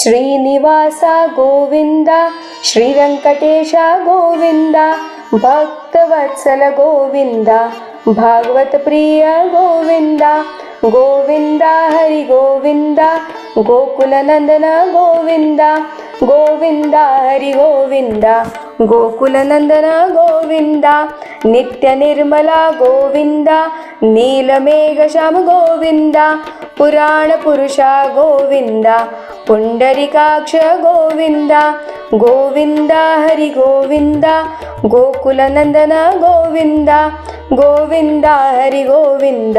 श्रीनिवासा गोविन्द श्रीवेङ्कटेश गोविन्द भक्तवत्सल गोविन्द भागवतप्रिय गोविन्द गोविन्द हरि गोविन्द गोकुलनन्दन गोविन्द गोविन्द हरि गोविन्द गोकुलनन्दन गोविन्द नित्यनिर्मला गोविन्द नीलमेघश्याम गोविन्द पुराणपुरुषा गोविन्द पुण्डरीकाक्ष गोविन्द गोविन्द हरि गोविन्द गोकुलनन्दन गोविन्द गोविन्द हरि गोविन्द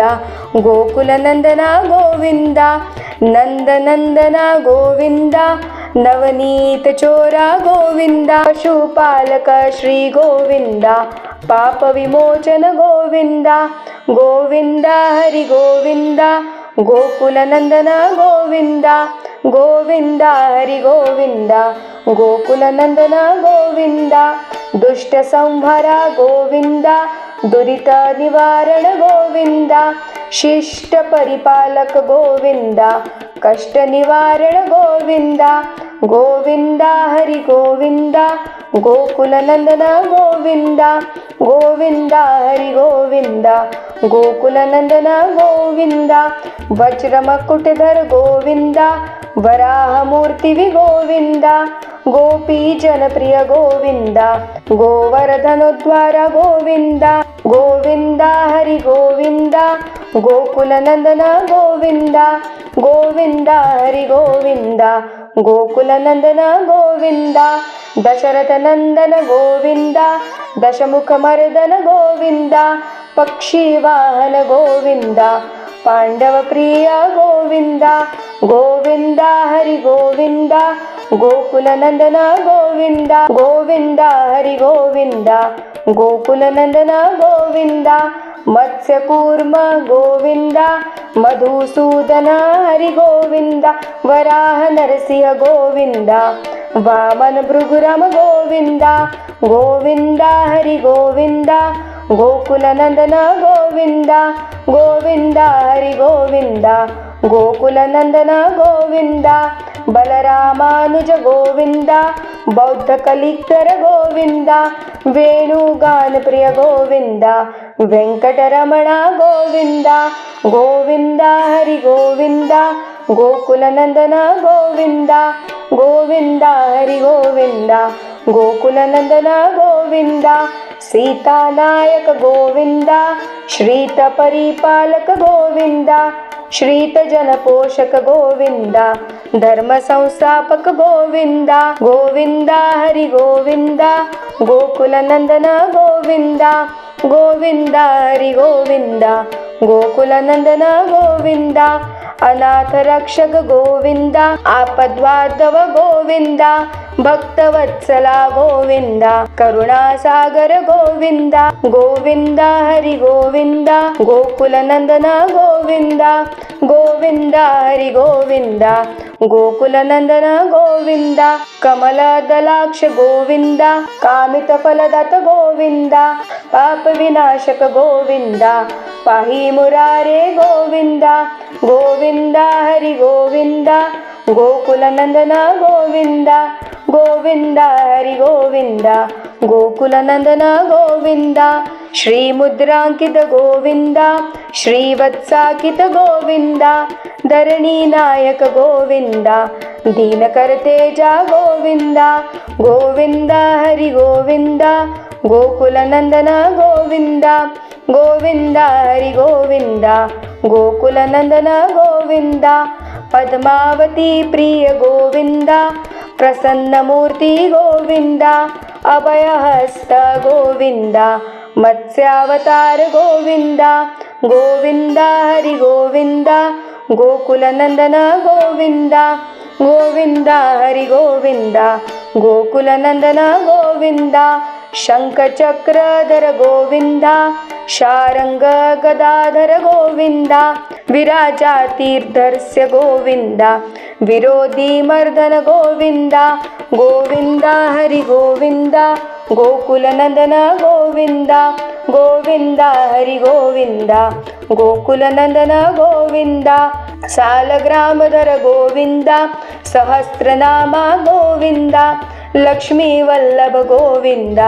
गोकुलनन्दन गोविन्द नन्दनन्दन गोविन्द नवनीतचोरा गोविन्द पशुपालक श्री गोविन्द पापविमोचन गोविन्द गोविन्द हरि गोविन्द गोकुलनन्दन गोविन्द गोविन्द हरि गोविन्द गोकुलनन्दन गोविन्द दुष्टसंहार गोविन्द दुरित निवारण गोविन्द शिष्ट परिपालक गोविन्द कष्ट निवारण गोविन्द गोविन्द हरि गोविन्द गोकुलनन्दन गोविन्द गोविन्द हरि गोविन्द गोकुलनन्दन गोविन्द वज्रमकुटधर गोविन्द वराहमूर्तिवि गोविन्द गोपीजनप्रिय गोविन्द गोवर्धनोद्वार गोविन्द गोविन्द हरि गोविन्द गोकुलनन्दन गोविन्द गोविन्द हरि गोविन्द गोकुलनन्दन गोविन्द दशरथनन्दन गोविन्द दशमुखमर्दन गोविन्द पक्षिवाहन गोविन्द पाण्डवप्रिय गोविन्द गोविन्द हरि गोविन्द गोकुलनन्दन गोविन्द गोविन्द हरि गोविन्द गोकुलनन्दन गोविन्द मत्स्यकूर्म गोविन्द मधुसूदन हरि गोविन्द वराह नरसिंह गोविन्द वामन भृगुराम गोविन्द गोविन्द हरि गोविन्द गोकुलनन्दन गोविन्द गोविन्द हरि गोविन्द गोकुलनन्दन गोविन्द बलरामानुज गोविन्द बौद्धकलिकर गोविन्द वेणुगानप्रिय गोविन्द वेङ्कटरमण गोविन्द गोविन्द हरि गोविन्द गोकुलनन्दन गोविन्द गोविन्द हरि गोविन्द गोकुलनन्दन गोविन्द सीतानायक गोविन्द श्रीतपरिपालक गोविन्द श्रीतजनपोषक गोविन्द धर्मसंस्थापक गोविन्द गोविन्द हरि गोविन्द गोकुलनन्दन गोविन्द गोविन्द हरि गोविन्द गोकुलनन्दन गोविन्द अनाथ रक्षक गोविन्द आपद्बान्धव गोविन्द भक्तवत्सला गोविन्द करुणासागर गोविन्द गोविन्द हरि गोविन्द गोकुलनन्दन गोविन्द गोविन्द हरि गोविन्द गोकुलनन्दन गोविन्द कमलदलाक्ष गोविन्द कामितफलदात गोविन्द पापविनाशक गोविन्द पाहि मुरारे गोविन्द गोविन्द हरि गोविन्द गोकुलनन्दन गोविन्द गोविन्द हरि गोविन्द गोकुलनन्दन गोविन्द श्रीमुद्राङ्कित गोविन्द श्रीवत्साकित गोविन्द धरणीनायक गोविन्द दीनकरतेजा गोविन्द गोविन्द हरि गोविन्द गोकुलनन्दन गोविन्द गोविन्द हरि गोविन्द गोकुलनन्दन गोविन्द पद्मावती प्रिय गोविन्द प्रसन्नमूर्ति गोविन्द अभयहस्त गोविन्द मत्स्यावतार गोविन्द गोविन्द हरि गोविन्द गोकुलनन्दन गोविन्द गोविन्द हरि गोविन्द गोकुलनन्दन गोविन्द शङ्खचक्रधर गोविन्द शारङ्ग गदाधर गोविन्द विराजातीर्थस्य गोविन्द विरोधिमर्दन गोविन्द गोविन्द हरि गोविन्द गोकुलनन्दन गोविन्द गोविन्द हरि गोविन्द गोकुलनन्दन गोविन्द सालग्रामधर गोविन्द सहस्रनाम गोविन्द लक्ष्मीवल्लभ गोविन्द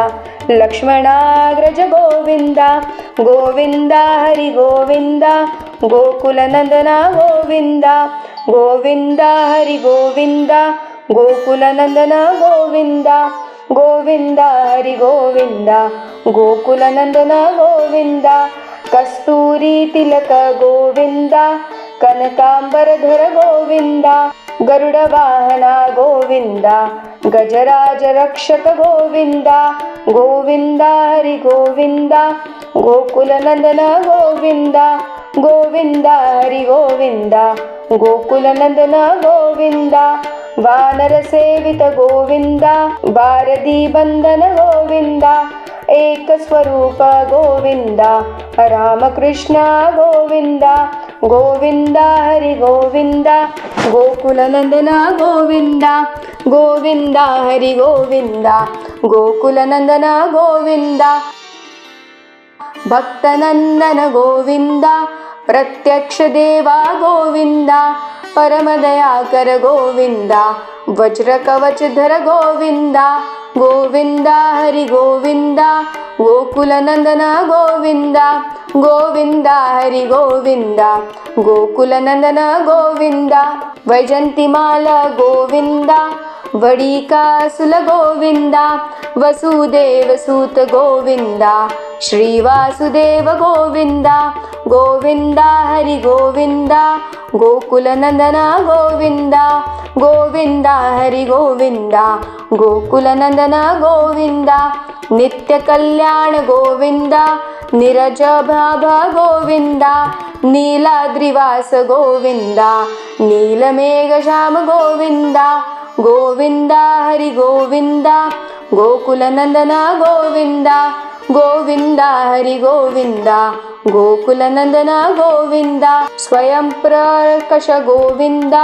लक्ष्मणाग्रज गोविन्द गोविन्द हरि गोविन्द गोकुलनन्दन गोविन्द गोविन्द हरि गोविन्द गोकुलनन्दन गोविन्द गोविन्द हरि गोविन्द गोकुलनन्दन गोविन्द कस्तूरी तिलक गोविन्द कनकाम्बरधर गोविन्द गरुडवाहन गोविन्द गजराज रक्षक गोविन्द गोविन्द हरि गोविन्द गोकुलनन्दन गोविन्द गोविन्द हरि गोविन्द गोकुलनन्दन गोविन्द वानरसेवित गोविन्द वारदी बन्धन गोविन्द एकस्वरूप गोविन्द रामकृष्ण गोविन्द गोविन्द हरि गोविन्द गोकुलनन्दन गोविन्द गोविन्द हरि गोविन्द गोकुलनन्दन गोविन्द भक्तनन्दन गोविन्द प्रत्यक्ष देवा गोविन्द परमदयाकर गोविन्द वज्रकवचधर गोविन्द गोविन्द हरि गोविन्द गोकुलनन्दन गोविन्द गोविन्द हरि गोविन्द गोकुलनन्दन गोविन्द वैजन्तिमाल गोविन्द वडिकासुल गोविन्द वसुदेवसूत गोविन्द श्रीवासुदेव गोविन्द गोविन्द हरि गोविन्द गोकुलनन्दन गोविन्द गोविन्द हरि गोविन्द गोकुलनन्दन गोविन्द नित्यकल्याण गोविन्द निरज भाभ गोविन्द नीलाद्रिवास गोविन्द नीलमेघश्याम गोविन्द गोविन्द हरि गोविन्द गोकुलनन्दन गोविन्द गोविन्द हरि गोविन्द गोकुलनन्दन गोविन्द स्वयं प्रकश गोविन्द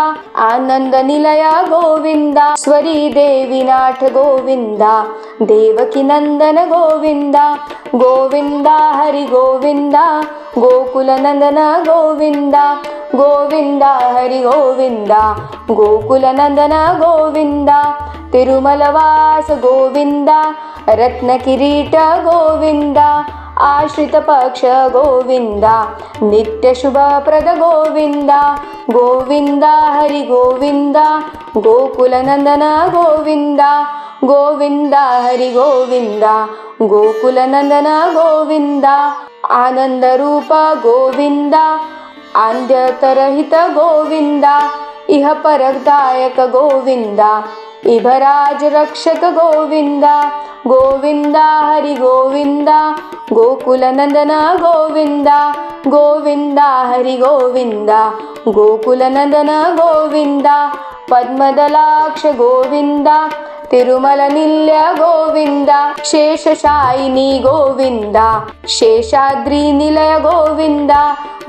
आनन्द निलय गोविन्द स्वरी देवीनाथ गोविन्द देवकी नन्दन गोविन्द गोविन्द हरि गोविन्द गोकुलनन्दन गोविन्द गोविन्द हरि गोविन्द गोकुलनन्दन गोविन्द तिरुमलवास गोविन्द रत्नकिरीट गोविन्द आश्रित पक्ष गोविन्द नित्यशुभप्रद गोविन्द गोविन्द हरि गोविन्द गोकुलनन्दन गोविन्द गोविन्द हरि गोविन्द गोकुलनन्दन गोविन्द आनन्दरूप गोविन्द आद्यतरहित गोविन्द इह परदायक गोविन्द इभराज रक्षक गोविन्द गोविन्द हरि गोविन्द गोकुलनन्दन गोविन्द गोविन्द हरि गोविन्द गोकुलनन्दन गोविन्द पद्मदलाक्ष गोविन्द तिरुमलनिल्य गोविन्द शेषशायिनी गोविन्द शेषाद्रिनिलय गोविन्द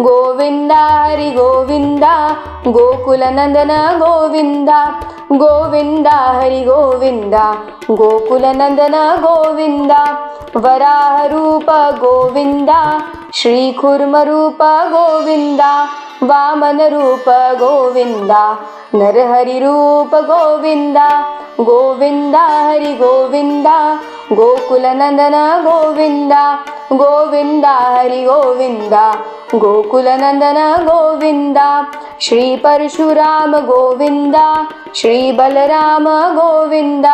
गोविन्द हरि गोविन्द गोकुलनन्दन गोविन्द गोविन्द हरि गोविन्द गोकुलनन्दन गोविन्द वराहरूप गोविन्द श्रीकूर्मरूप गोविन्द वामनरूप गोविन्द नरहरिरूप गोविन्द गोविन्द हरि गोविन्द गोकुलनन्दन गोविन्द गोविन्द हरि गोविन्द गोकुलनन्दन गोविन्द श्री परशुराम गोविन्द श्री बलराम गोविन्द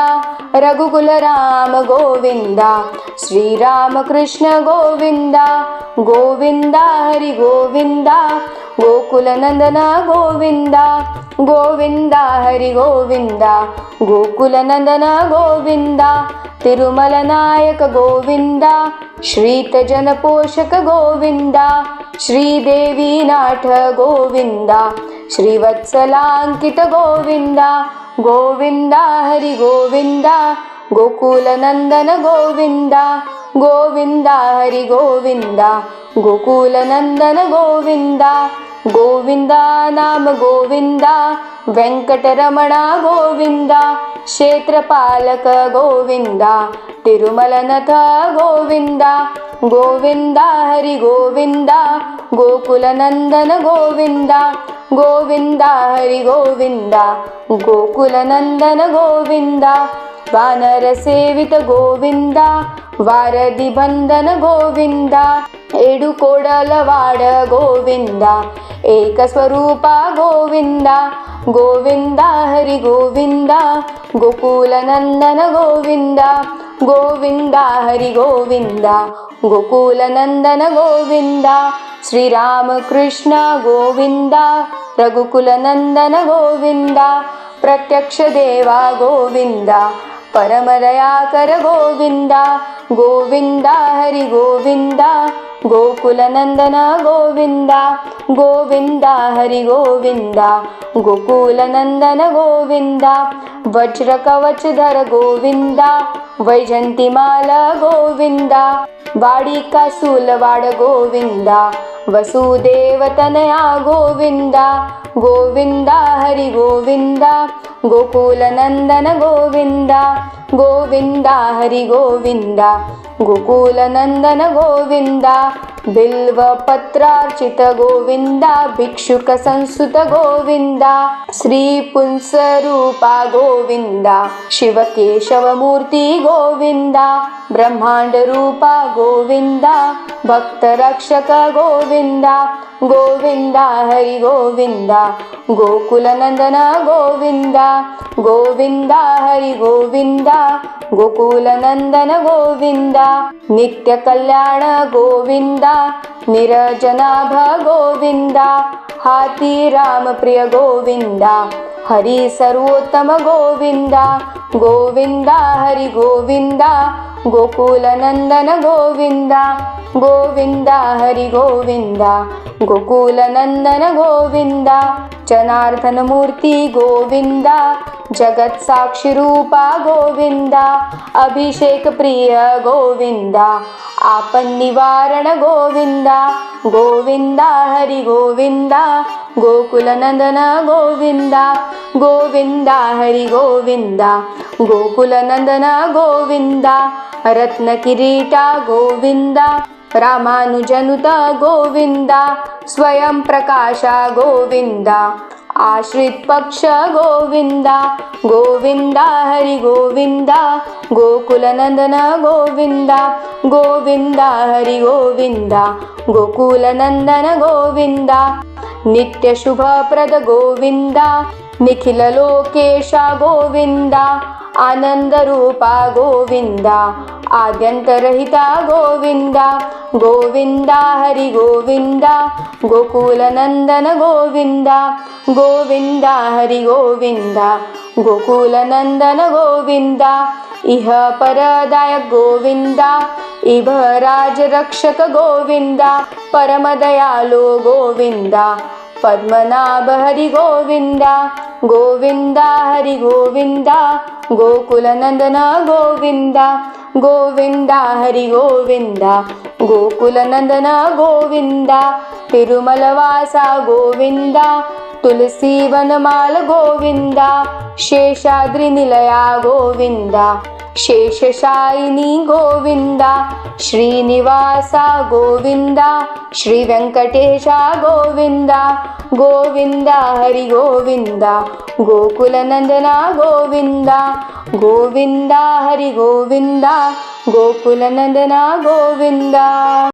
रघुकुलराम गोविन्द श्रीरामकृष्ण गोविन्द गोविन्द हरि गोविन्द गोकुलनन्दन गोविन्द गोविन्द हरि गोविन्द गोकुलनन्दन गोविन्द तिरुमलनायक गोविन्द श्रीतजनपोषक गोविन्द श्रीदेवीनाथ गोविन्द श्रीवत्सलाङ्कित गोविन्द गोविन्द हरि गोविन्द गोकुलनन्दन गोविन्द गोविन्द हरि गोविन्द गोकुलनन्दन गोविन्द गोविन्द नाम गोविन्द वेङ्कटरमण गोविन्द क्षेत्रपालक गोविन्द तिरुमलनाथ गोविन्द गोविन्द हरि गोविन्द गोकुलनन्दन गोविन्द ಗೋವಿಂದ ಹರಿ ಗೋವಿಂದ ಗೋಕುಲನಂದನ ಗೋವಿಂದ ವಾನರ ಸೇವಿತ ಗೋವಿಂದ ವಾರಧಿ ಬಂಧನ ಗೋವಿಂದ ಏಡು ಕೊಡಲವಾಡ ಗೋವಿಂದ ಏಕ ಸ್ವರೂಪ ಗೋವಿಂದ ಗೋವಿಂದ ಹರಿ ಗೋವಿಂದ ಗೋಕುಲನಂದನ ಗೋವಿಂದ ಗೋವಿಂದ ಹರಿ ಗೋವಿಂದ ಗೋಕುಲನಂದನ ಗೋವಿಂದ ಶ್ರೀರಾಮ ಕೃಷ್ಣ ಗೋವಿಂದ ರಘುಕುಲನಂದನ ಗೋವಿಂದ ಪ್ರತ್ಯಕ್ಷ ದೇವ ಗೋವಿಂದ ಪರಮದಯಾಕರ ಗೋವಿಂದ ಗೋವಿಂದ ಹರಿ ಗೋವಿಂದ ಗೋಕುಲನಂದನ ಗೋವಿಂದ ಗೋವಿಂದ ಹರಿ ಗೋವಿಂದ ಗೋಕುಲನಂದನ ಗೋವಿಂದ ವಜ್ರ ಕವಚಧರ ಗೋವಿಂದ ವೈಜಂತಿಮಾಲ ಗೋವಿಂದ ವಾಡಿಕಾ ಸೂಲವಾಡ ಗೋವಿಂದ ವಸುದೇವತನಯ ಗೋವಿಂದ ಗೋವಿಂದ ಹರಿ ಗೋವಿಂದ ಗೋಕುಲನಂದನ ಗೋವಿಂದ ಗೋವಿಂದ ಹರಿ ಗೋವಿಂದ ಗೋಕುಲನಂದನ ಗೋವಿಂದ ಬಿಲ್ವ ಪತ್ರಾರ್ಚಿತ ಗೋವಿಂದ ಭಿಕ್ಷುಕ ಸಂಸುತ ಗೋವಿಂದ ಶ್ರೀ ಪುಂಸರೂಪ ಗೋವಿಂದ ಶಿವಕೇಶವ ಮೂರ್ತಿ ಗೋವಿಂದ ಬ್ರಹ್ಮಾಂಡ ರೂಪ ಗೋವಿಂದ ಭಕ್ತ ರಕ್ಷಕ ಗೋವಿಂದ ಗೋವಿಂದ ಹರಿ ಗೋವಿಂದ ಗೋಕುಲನಂದನ ಗೋವಿಂದ ಗೋವಿಂದ ಹರಿ ಗೋವಿಂದ ಗೋಕುಲನಂದನ ಗೋವಿಂದ ನಿತ್ಯ ಕಲ್ಯಾಣ ಗೋವಿಂದ ನಿರಜನಾಭ ಗೋವಿಂದ ಹಾತಿ ರಾಮ ಪ್ರಿಯ ಗೋವಿಂದ ಹರಿ ಸರ್ವೋತ್ತಮ ಗೋವಿಂದ ಗೋವಿಂದ ಹರಿ ಗೋವಿಂದ ಗೋಕುಲನಂದನ ಗೋವಿಂದ ಗೋವಿಂದ ಹರಿ ಗೋವಿಂದ ಗೋಕುಲನಂದನ ಗೋವಿಂದ ಜನಾರ್ದನ ಮೂರ್ತಿ ಗೋವಿಂದ ಜಗತ್ ಸಾಕ್ಷಿ ರೂಪ ಗೋವಿಂದ ಅಭಿಷೇಕ ಪ್ರಿಯ ಗೋವಿಂದ ಆಪನ್ ನಿವಾರಣ ಗೋವಿಂದ ಗೋವಿಂದ ಹರಿ ಗೋವಿಂದ ಗೋಕುಲನಂದನ ಗೋವಿಂದ ಗೋವಿಂದ ಹರಿ ಗೋವಿಂದ ಗೋಕುಲನಂದನ ಗೋವಿಂದ ರತ್ನ ಕಿರೀಟ ಗೋವಿಂದ ರಾಮಾನುಜನುತ ಗೋವಿಂದ ಸ್ವಯಂ ಪ್ರಕಾಶ ಗೋವಿಂದ ಆಶ್ರಿತ್ ಪಕ್ಷ ಗೋವಿಂದ ಗೋವಿಂದ ಹರಿ ಗೋವಿಂದ ಗೋಕುಲನಂದನ ಗೋವಿಂದ ಗೋವಿಂದ ಹರಿ ಗೋವಿಂದ ಗೋಕುಲನಂದನ ಗೋವಿಂದ ನಿತ್ಯ ಶುಭಪ್ರದ ಗೋವಿಂದ ನಿಖಿಲ ಲೋಕೇಶ ಗೋವಿಂದ ಆನಂದ ರೂಪ ಗೋವಿಂದ ಆದ್ಯಂತರಹಿತ ಗೋವಿಂದ ಗೋವಿಂದ ಹರಿ ಗೋವಿಂದ ಗೋಕುಲನಂದನ ಗೋವಿಂದ ಗೋವಿಂದ ಹರಿ ಗೋವಿಂದ ಗೋಕುಲನಂದನ ಗೋವಿಂದ ಇಹ ಪರದಾಯಕ ಗೋವಿಂದ ಇಭ ರಾಜ ರಕ್ಷಕ ಗೋವಿಂದ ಪರಮ ದಯಾಳು ಗೋವಿಂದ ಪದ್ಮನಾಭ ಹರಿ ಗೋವಿಂದ ಗೋವಿಂದ ಹರಿ ಗೋವಿಂದ ಗೋಕುಲನಂದನ ಗೋವಿಂದ ಗೋವಿಂದ ಹರಿ ಗೋವಿಂದ ಗೋಕುಲನಂದನ ಗೋವಿಂದ ತಿರುಮಲವಾಸ ಗೋವಿಂದ ತುಳಸಿ ವನಮಾಲ ಗೋವಿಂದ ಶೇಷಾದ್ರಿ ನಿಲಯ ಗೋವಿಂದ ಶೇಷಶಾಯಿನಿ ಗೋವಿಂದ ಶ್ರೀನಿವಾಸ ಗೋವಿಂದ ಶ್ರೀ ವೆಂಕಟೇಶ ಗೋವಿಂದ ಗೋವಿಂದ ಹರಿ ಗೋವಿಂದ ಗೋಕುಲನಂದನ ಗೋವಿಂದ ಗೋವಿಂದ ಹರಿ ಗೋವಿಂದ ಗೋಕುಲನಂದನ ಗೋವಿಂದ.